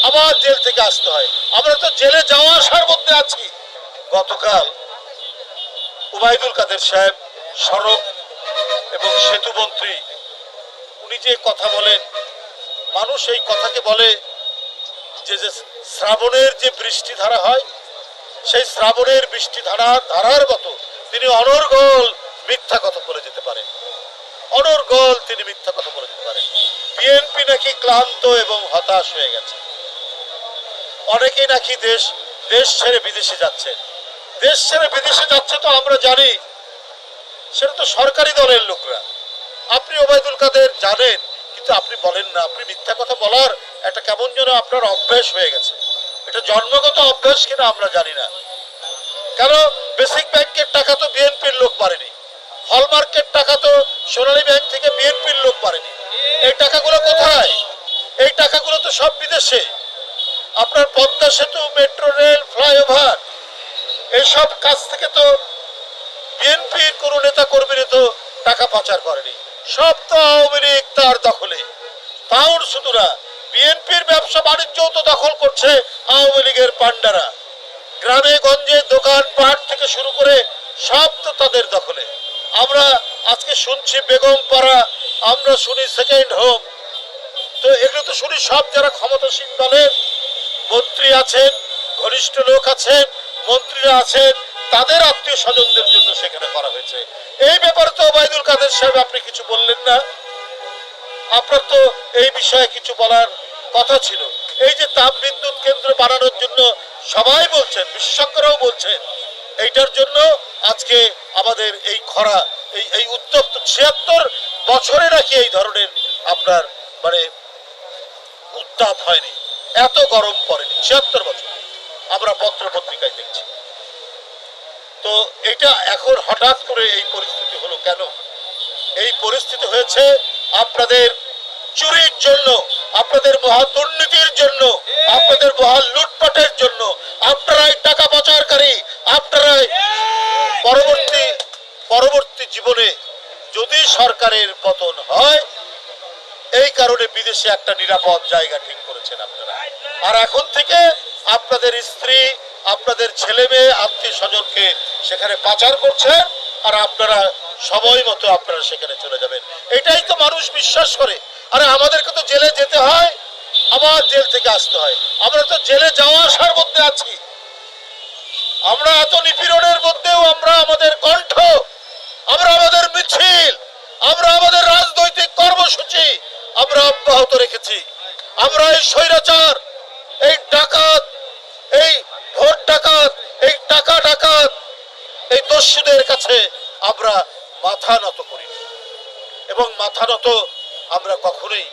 আবার জেল থেকে আসতে হয়। আমরা তো জেলে যাওয়া আসার মধ্যে আছি। গতকাল ওবায়দুল কাদের সাহেব সড়ক এবং সেতু মন্ত্রী, উনি যে কথা বলেন, মানুষ এই কথাকে বলে যে যে শ্রাবণের যে বৃষ্টি ধারা হয়, সেই শ্রাবণের বৃষ্টি ধারার মতো তিনি অনর্গল মিথ্যা কথা বলে যেতে পারেন। অনর্গল তিনি মিথ্যা কথা বলে যেতে পারেন। বিএনপি নাকি ক্লান্ত এবং হতাশ হয়ে গেছে। অনেকেই নাকি দেশ ছেড়ে বিদেশে যাচ্ছেন। দেশ ছেড়ে বিদেশে যাচ্ছে তো আমরা জানি, সেটা তো সরকারি দলের লোকরা। আপনি ওবায়দুল কাদের জানেন, কিন্তু আপনি বলেন না। আপনি মিথ্যা কথা বলার একটা কেমন যেন আপনার অভ্যাস হয়ে গেছে। এটা জন্মগত অভ্যাস কিনা আমরা জানি না। কারণ বেসিক ব্যাংকের টাকা তো বিএনপির লোক পারেনি, হলমার্কের টাকা তো সোনালী ব্যাংক থেকে বিএনপির লোক পারেনি। এই টাকাগুলো কোথায়? এই টাকাগুলো তো সব বিদেশে। আপনার পদ্মা সেতু, মেট্রো রেল, ফ্লাইওভার, এইসব কাজ থেকে তো বিএনপির কোন নেতা কর্মীরা তো টাকা পাচার করেনি। সব তো আওয়ামী লীগ তার দখলে। তাও শুধু না, বিএনপির ব্যবসা বাণিজ্য তো দখল করছে আওয়ামী লীগের পান্ডারা। গ্রামে গঞ্জে দোকান পাট থেকে শুরু করে সব তো তাদের দখলে। আমরা আজকে শুনছি বেগম পাড়া, আমরা শুনি সেকেন্ড হোম। তো এগুলো তো শুনি সব যারা ক্ষমতাসীন দলের মন্ত্রী আছেন, ঘনিষ্ঠ লোক আছেন, মন্ত্রীরা আছেন, তাদের আত্মীয় স্বজনদের জন্য সেখানে করা হয়েছে। এই ব্যাপারে তো ওবায়দুল কাদের সাহেব আপনি কিছু বললেন না। আপনার তো এই বিষয়ে কিছু বলার কথা ছিল। এই যে তাপ বিদ্যুৎ কেন্দ্র বানানোর জন্য সবাই বলছেন, বিশেষজ্ঞরাও বলছেন, এইটার জন্য আজকে আমাদের এই খরা, এই উত্তপ্ত ৭৬ বছরে নাকি এই ধরনের আপনার মানে উত্তাপ হয়নি, এত গরম পড়েনি ৭৬ বছর। আমরা পত্র পত্রিকায় দেখছি। তো এটা এখন হঠাৎ করে এই পরিস্থিতি হলো কেন? এই পরিস্থিতি হয়েছে আপনাদের চুরির জন্য, আপনাদের মহা দুর্নীতির জন্য, আপনাদের মহা লুটপাটের জন্য। আপনারাই টাকা পাচারকারী। আপনারাই পরবর্তী জীবনে যদি সরকারের পতন হয়, এই কারণে বিদেশে একটা নিরাপদ জায়গা ঠিক করেছেন আপনারা। আর এখন থেকে আপনাদের স্ত্রী, আপনাদের ছেলে মেয়ে, আত্মীয় স্বজনকে সেখানে পাচার করছেন, আর আপনারা সময় মতো আপনারা সেখানে চলে যাবেন। এটাই তো মানুষ বিশ্বাস করে। আরে আমাদেরকে তো জেলে যেতে হয়, আবার জেল থেকে আসতে হয়। আমরা তো জেলে যাওয়া আসার মধ্যে আছি। আমরা এত নিপীড়নের মধ্যেও আমরা আমাদের কণ্ঠ, আমরা আমাদের মিছিল, আমরা আমাদের রাজনৈতিক কর্মসূচি আমরা অব্যাহত রেখেছি। আমরা এই স্বৈরাচার, এই ডাকাত, এই ভোট ডাকাত, এই টাকা ডাকাত, এই দস্যুদের কাছে আমরা মাথা নত করি, এবং মাথা নত আমরা কখনোই